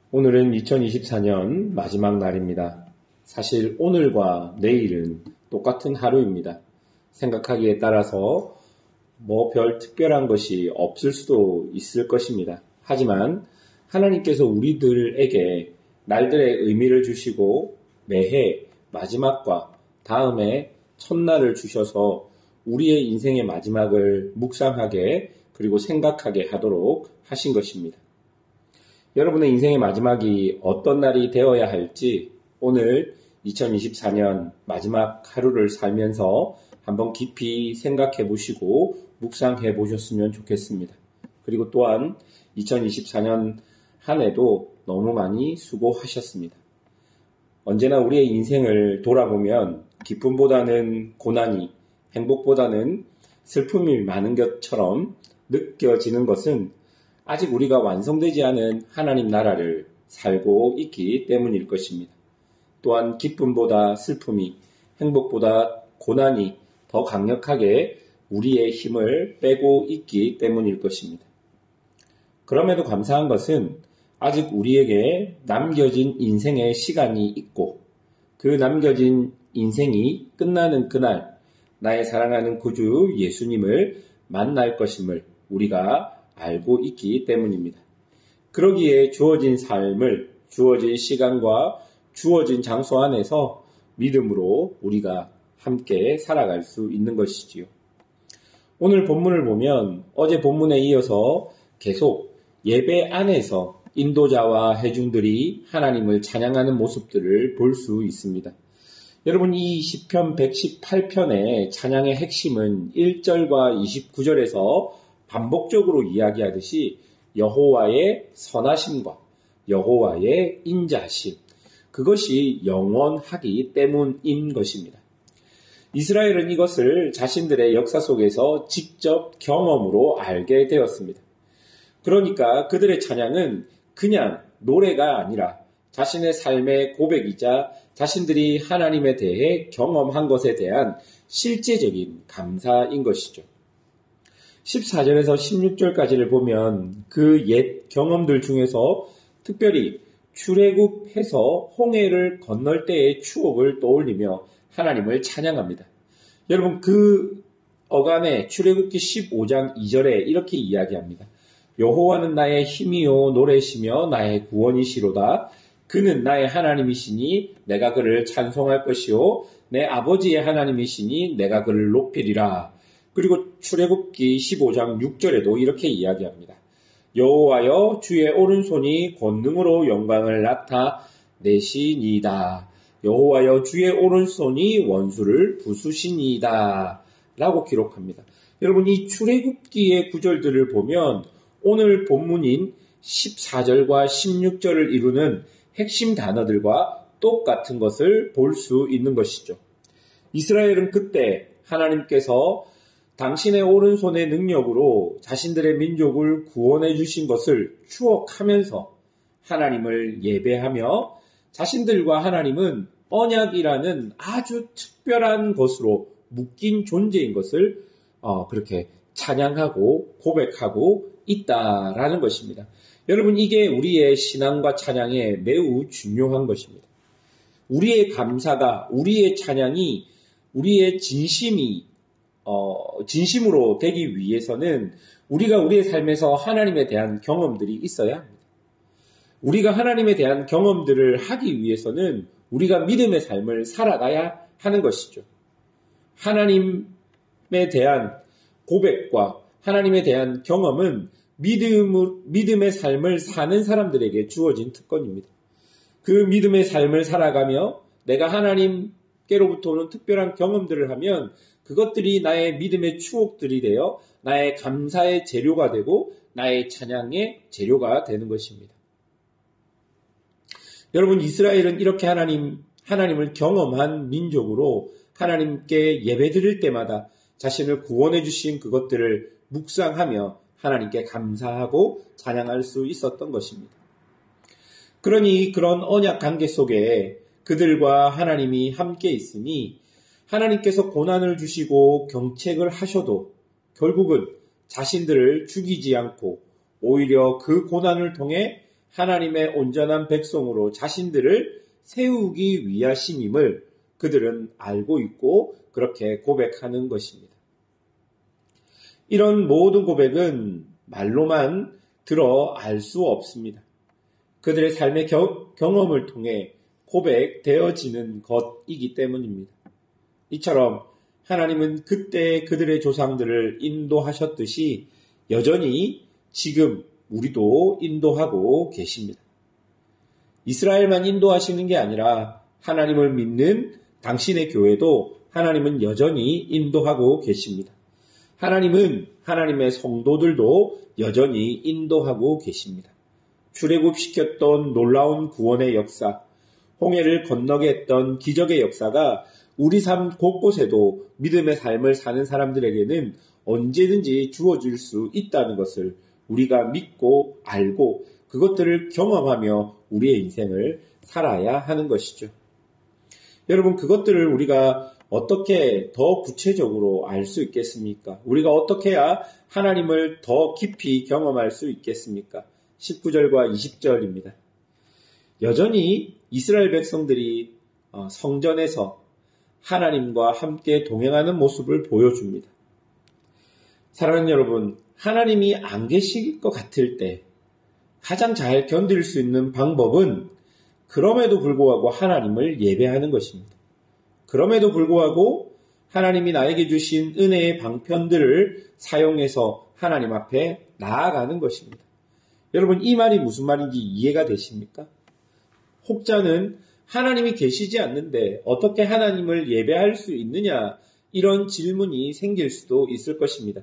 오늘은 2024년 마지막 날입니다. 사실 오늘과 내일은 똑같은 하루입니다. 생각하기에 따라서 별 특별한 것이 없을 수도 있을 것입니다. 하지만 하나님께서 우리들에게 날들의 의미를 주시고 매해 마지막과 다음에 첫날을 주셔서 우리의 인생의 마지막을 묵상하게 그리고 생각하게 하도록 하신 것입니다. 여러분의 인생의 마지막이 어떤 날이 되어야 할지 오늘 2024년 마지막 하루를 살면서 한번 깊이 생각해 보시고 묵상해 보셨으면 좋겠습니다. 그리고 또한 2024년 한 해도 너무 많이 수고하셨습니다. 언제나 우리의 인생을 돌아보면 기쁨보다는 고난이, 행복보다는 슬픔이 많은 것처럼 느껴지는 것은 아직 우리가 완성되지 않은 하나님 나라를 살고 있기 때문일 것입니다. 또한 기쁨보다 슬픔이, 행복보다 고난이 더 강력하게 우리의 힘을 빼고 있기 때문일 것입니다. 그럼에도 감사한 것은 아직 우리에게 남겨진 인생의 시간이 있고 그 남겨진 인생이 끝나는 그날 나의 사랑하는 구주 예수님을 만날 것임을 우리가 알고 있기 때문입니다. 그러기에 주어진 삶을 주어진 시간과 주어진 장소 안에서 믿음으로 우리가 함께 살아갈 수 있는 것이지요. 오늘 본문을 보면 어제 본문에 이어서 계속 예배 안에서 인도자와 회중들이 하나님을 찬양하는 모습들을 볼 수 있습니다. 여러분, 이 시편 118편의 찬양의 핵심은 1절과 29절에서 반복적으로 이야기하듯이 여호와의 선하심과 여호와의 인자하심, 그것이 영원하기 때문인 것입니다. 이스라엘은 이것을 자신들의 역사 속에서 직접 경험으로 알게 되었습니다. 그러니까 그들의 찬양은 그냥 노래가 아니라 자신의 삶의 고백이자 자신들이 하나님에 대해 경험한 것에 대한 실제적인 감사인 것이죠. 14절에서 16절까지를 보면 그 옛 경험들 중에서 특별히 출애굽해서 홍해를 건널 때의 추억을 떠올리며 하나님을 찬양합니다. 여러분, 그 어간에 출애굽기 15장 2절에 이렇게 이야기합니다. 여호와는 나의 힘이요 노래시며 나의 구원이시로다. 그는 나의 하나님이시니 내가 그를 찬송할 것이요 내 아버지의 하나님이시니 내가 그를 높이리라. 그리고 출애굽기 15장 6절에도 이렇게 이야기합니다. 여호와여 주의 오른손이 권능으로 영광을 나타내시니이다. 여호와여 주의 오른손이 원수를 부수시니이다. 라고 기록합니다. 여러분, 이 출애굽기의 구절들을 보면 오늘 본문인 14절과 16절을 이루는 핵심 단어들과 똑같은 것을 볼 수 있는 것이죠. 이스라엘은 그때 하나님께서 당신의 오른손의 능력으로 자신들의 민족을 구원해 주신 것을 추억하면서 하나님을 예배하며 자신들과 하나님은 언약이라는 아주 특별한 것으로 묶인 존재인 것을 그렇게 찬양하고 고백하고 있다라는 것입니다. 여러분, 이게 우리의 신앙과 찬양에 매우 중요한 것입니다. 우리의 감사가, 우리의 찬양이, 우리의 진심으로 되기 위해서는 우리가 우리의 삶에서 하나님에 대한 경험들이 있어야 합니다. 우리가 하나님에 대한 경험들을 하기 위해서는 우리가 믿음의 삶을 살아가야 하는 것이죠. 하나님에 대한 고백과 하나님에 대한 경험은 믿음의 삶을 사는 사람들에게 주어진 특권입니다. 그 믿음의 삶을 살아가며 내가 하나님께로부터 오는 특별한 경험들을 하면 그것들이 나의 믿음의 추억들이 되어 나의 감사의 재료가 되고 나의 찬양의 재료가 되는 것입니다. 여러분, 이스라엘은 이렇게 하나님을 경험한 민족으로 하나님께 예배드릴 때마다 자신을 구원해 주신 그것들을 묵상하며 하나님께 감사하고 찬양할 수 있었던 것입니다. 그러니 그런 언약 관계 속에 그들과 하나님이 함께 있으니 하나님께서 고난을 주시고 경책을 하셔도 결국은 자신들을 죽이지 않고 오히려 그 고난을 통해 하나님의 온전한 백성으로 자신들을 세우기 위하심임을 그들은 알고 있고 그렇게 고백하는 것입니다. 이런 모든 고백은 말로만 들어 알 수 없습니다. 그들의 삶의 경험을 통해 고백되어지는 것이기 때문입니다. 이처럼 하나님은 그때 그들의 조상들을 인도하셨듯이 여전히 지금 우리도 인도하고 계십니다. 이스라엘만 인도하시는 게 아니라 하나님을 믿는 당신의 교회도 하나님은 여전히 인도하고 계십니다. 하나님은 하나님의 성도들도 여전히 인도하고 계십니다. 출애굽시켰던 놀라운 구원의 역사, 홍해를 건너게 했던 기적의 역사가 우리 삶 곳곳에도 믿음의 삶을 사는 사람들에게는 언제든지 주어질 수 있다는 것을 우리가 믿고 알고 그것들을 경험하며 우리의 인생을 살아야 하는 것이죠. 여러분, 그것들을 우리가 어떻게 더 구체적으로 알 수 있겠습니까? 우리가 어떻게 해야 하나님을 더 깊이 경험할 수 있겠습니까? 19절과 20절입니다. 여전히 이스라엘 백성들이 성전에서 하나님과 함께 동행하는 모습을 보여줍니다. 사랑하는 여러분, 하나님이 안 계실 것 같을 때 가장 잘 견딜 수 있는 방법은 그럼에도 불구하고 하나님을 예배하는 것입니다. 그럼에도 불구하고 하나님이 나에게 주신 은혜의 방편들을 사용해서 하나님 앞에 나아가는 것입니다. 여러분, 이 말이 무슨 말인지 이해가 되십니까? 혹자는 하나님이 계시지 않는데 어떻게 하나님을 예배할 수 있느냐, 이런 질문이 생길 수도 있을 것입니다.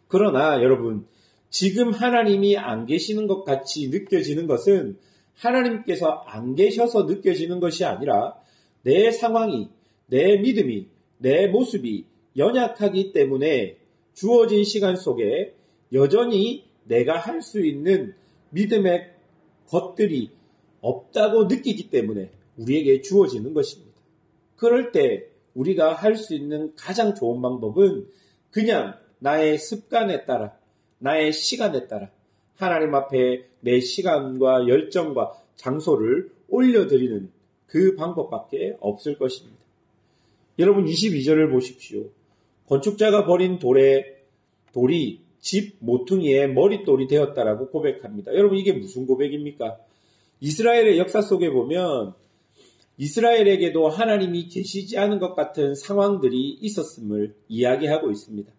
그러나 여러분, 지금 하나님이 안 계시는 것 같이 느껴지는 것은 하나님께서 안 계셔서 느껴지는 것이 아니라 내 상황이, 내 믿음이, 내 모습이 연약하기 때문에 주어진 시간 속에 여전히 내가 할 수 있는 믿음의 것들이 없다고 느끼기 때문에 우리에게 주어지는 것입니다. 그럴 때 우리가 할 수 있는 가장 좋은 방법은 그냥 나의 습관에 따라, 나의 시간에 따라 하나님 앞에 내 시간과 열정과 장소를 올려드리는 그 방법밖에 없을 것입니다. 여러분, 22절을 보십시오. 건축자가 버린 돌이 집 모퉁이의 머릿돌이 되었다라고 고백합니다. 여러분, 이게 무슨 고백입니까? 이스라엘의 역사 속에 보면 이스라엘에게도 하나님이 계시지 않은 것 같은 상황들이 있었음을 이야기하고 있습니다.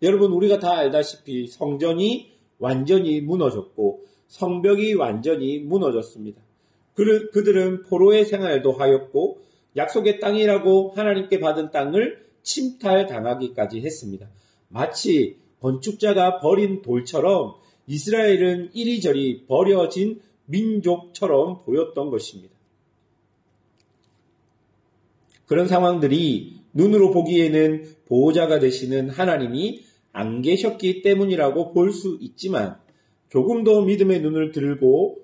여러분, 우리가 다 알다시피 성전이 완전히 무너졌고 성벽이 완전히 무너졌습니다. 그들은 포로의 생활도 하였고 약속의 땅이라고 하나님께 받은 땅을 침탈당하기까지 했습니다. 마치 건축자가 버린 돌처럼 이스라엘은 이리저리 버려진 민족처럼 보였던 것입니다. 그런 상황들이 눈으로 보기에는 보호자가 되시는 하나님이 안 계셨기 때문이라고 볼 수 있지만 조금 더 믿음의 눈을 들고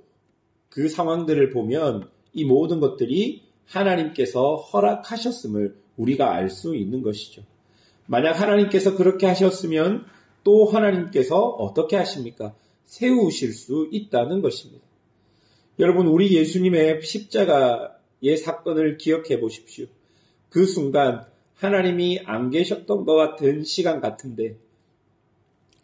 그 상황들을 보면 이 모든 것들이 하나님께서 허락하셨음을 우리가 알 수 있는 것이죠. 만약 하나님께서 그렇게 하셨으면 또 하나님께서 어떻게 하십니까? 세우실 수 있다는 것입니다. 여러분, 우리 예수님의 십자가의 사건을 기억해 보십시오. 그 순간 하나님이 안 계셨던 것 같은 시간 같은데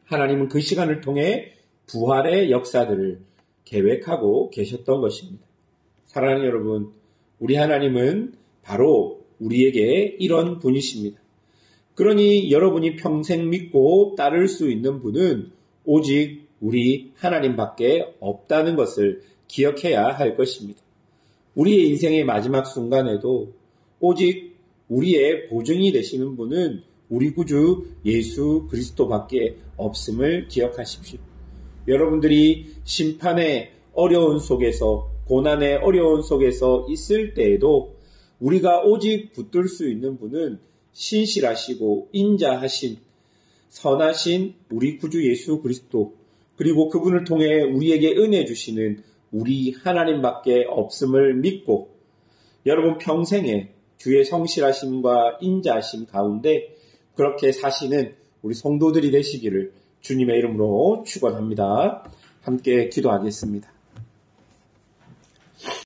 하나님은 그 시간을 통해 부활의 역사들을 계획하고 계셨던 것입니다. 사랑하는 여러분, 우리 하나님은 바로 우리에게 이런 분이십니다. 그러니 여러분이 평생 믿고 따를 수 있는 분은 오직 우리 하나님밖에 없다는 것을 기억해야 할 것입니다. 우리의 인생의 마지막 순간에도 오직 우리의 보증이 되시는 분은 우리 구주 예수 그리스도밖에 없음을 기억하십시오. 여러분들이 심판의 어려운 속에서, 고난의 어려운 속에서 있을 때에도 우리가 오직 붙들 수 있는 분은 신실하시고 인자하신 선하신 우리 구주 예수 그리스도, 그리고 그분을 통해 우리에게 은혜 주시는 우리 하나님밖에 없음을 믿고 여러분 평생에 주의 성실하심과 인자하심 가운데 그렇게 사시는 우리 성도들이 되시기를 주님의 이름으로 축원합니다. 함께 기도하겠습니다.